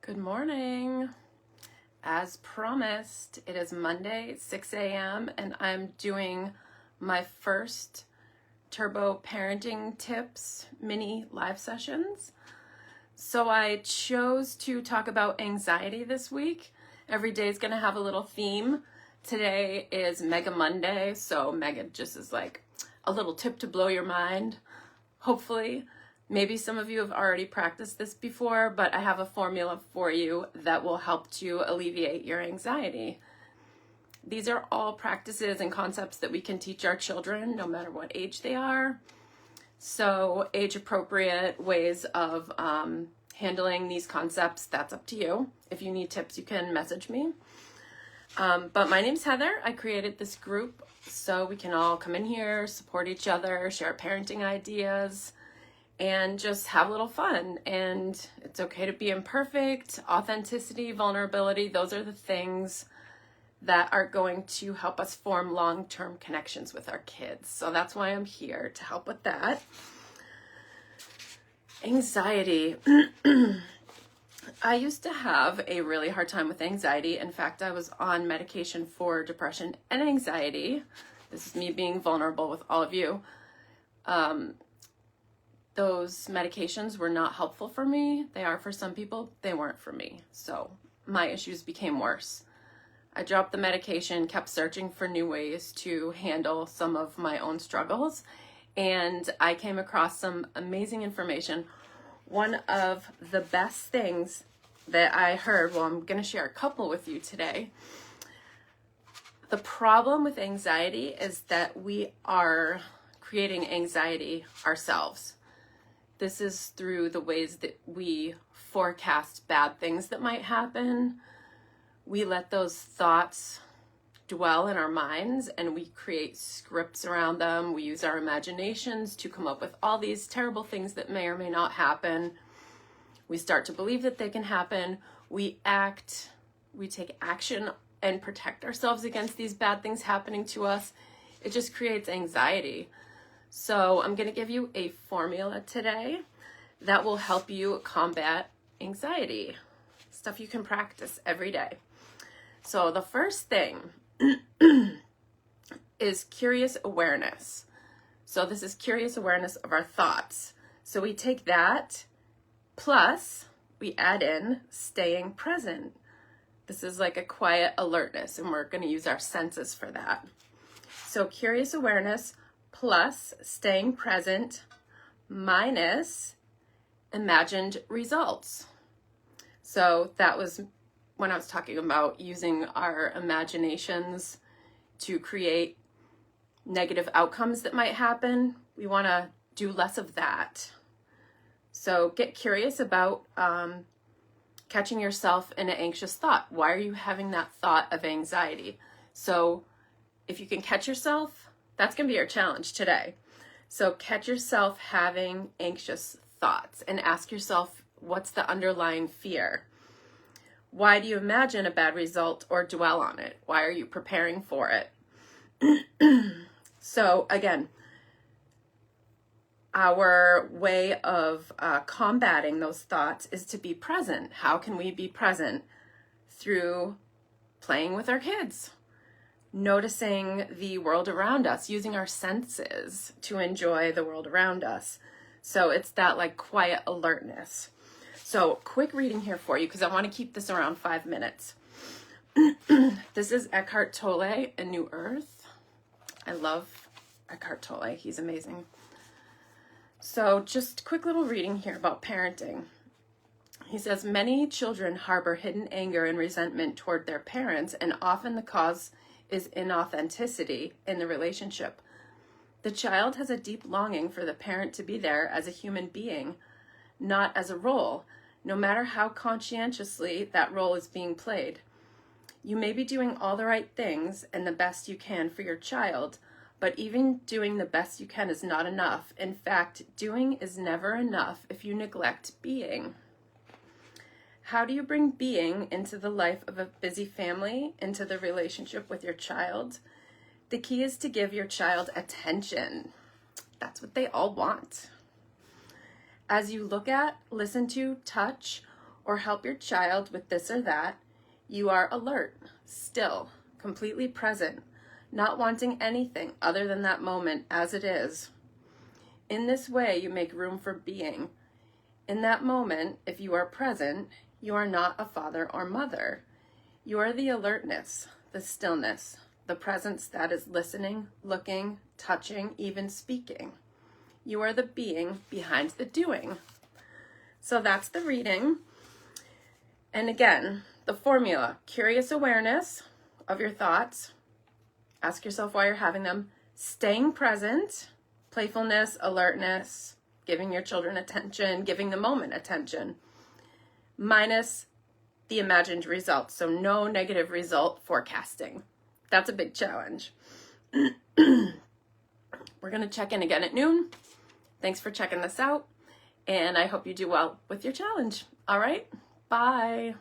Good morning. As promised, it is Monday, 6 a.m., and I'm doing my first Turbo Parenting Tips mini live sessions. So I chose to talk about anxiety this week. Every day is going to have a little theme. Today is Mega Monday, so Mega just is like a little tip to blow your mind, hopefully. Maybe some of you have already practiced this before, but I have a formula for you that will help to alleviate your anxiety. These are all practices and concepts that we can teach our children, no matter what age they are. So age-appropriate ways of handling these concepts, that's up to you. If you need tips, you can message me. But my name's Heather. I created this group so we can all come in here, support each other, share parenting ideas, and just have a little fun. And it's okay to be imperfect. Authenticity, vulnerability, those are the things that are going to help us form long-term connections with our kids. So that's why I'm here, to help with that. Anxiety. I used to have a really hard time with anxiety. In fact, I was on medication for depression and anxiety. This is me being vulnerable with all of you. Those medications were not helpful for me. They are for some people, they weren't for me. So my issues became worse. I dropped the medication, kept searching for new ways to handle some of my own struggles, and I came across some amazing information. One of the best things that I heard, well, I'm going to share a couple with you today. The problem with anxiety is that we are creating anxiety ourselves. This is through the ways that we forecast bad things that might happen. We let those thoughts dwell in our minds and we create scripts around them. We use our imaginations to come up with all these terrible things that may or may not happen. We start to believe that they can happen. We act, we take action and protect ourselves against these bad things happening to us. It just creates anxiety. So I'm going to give you a formula today that will help you combat anxiety. Stuff you can practice every day. So the first thing is curious awareness. So this is curious awareness of our thoughts. So we take that, plus we add in staying present. This is like a quiet alertness, and we're going to use our senses for that. So curious awareness plus staying present minus imagined results. So that was when I was talking about using our imaginations to create negative outcomes that might happen. We want to do less of that. So get curious about catching yourself in an anxious thought. Why are you having that thought of anxiety? So if you can catch yourself, that's going to be your challenge today. So catch yourself having anxious thoughts and ask yourself, what's the underlying fear? Why do you imagine a bad result or dwell on it? Why are you preparing for it? So again, our way of combating those thoughts is to be present. How can we be present? Through playing with our kids. Noticing the world around us, using our senses to enjoy the world around us. So it's that like quiet alertness. So quick reading here for you because I want to keep this around 5 minutes. This is Eckhart Tolle, A New Earth. I love Eckhart Tolle. He's amazing. So just quick little reading here about parenting. He says, many children harbor hidden anger and resentment toward their parents, and often the cause is inauthenticity in the relationship. The child has a deep longing for the parent to be there as a human being, not as a role, no matter how conscientiously that role is being played. You may be doing all the right things and the best you can for your child, but even doing the best you can is not enough. In fact, doing is never enough if you neglect being. How do you bring being into the life of a busy family, into the relationship with your child? The key is to give your child attention. That's what they all want. As you look at, listen to, touch, or help your child with this or that, you are alert, still, completely present, not wanting anything other than that moment as it is. In this way, you make room for being. In that moment, if you are present, you are not a father or mother. You are the alertness, the stillness, the presence that is listening, looking, touching, even speaking. You are the being behind the doing. So that's the reading. And again, the formula: curious awareness of your thoughts. Ask yourself why you're having them. Staying present, playfulness, alertness, giving your children attention, giving the moment attention, minus the imagined results. So no negative result forecasting. That's a big challenge. We're going to check in again at noon. Thanks for checking this out, and I hope you do well with your challenge. All right, bye.